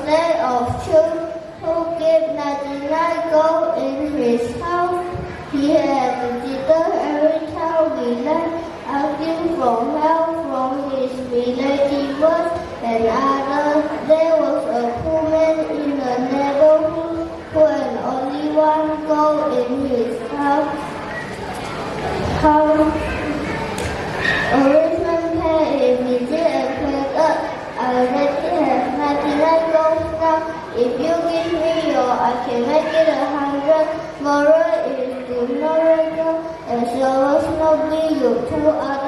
day of truth, who gave 99 gold in his house. He had visited every town we left, asking for help from his relatives and others. There was a poor man in the neighborhood who had only 1 gold in his house. A rich man paid a visit and prayed up, I already have 99 gold now. If you give me your, I can make it 100. Moral is do not reckon, and so as not be you to others.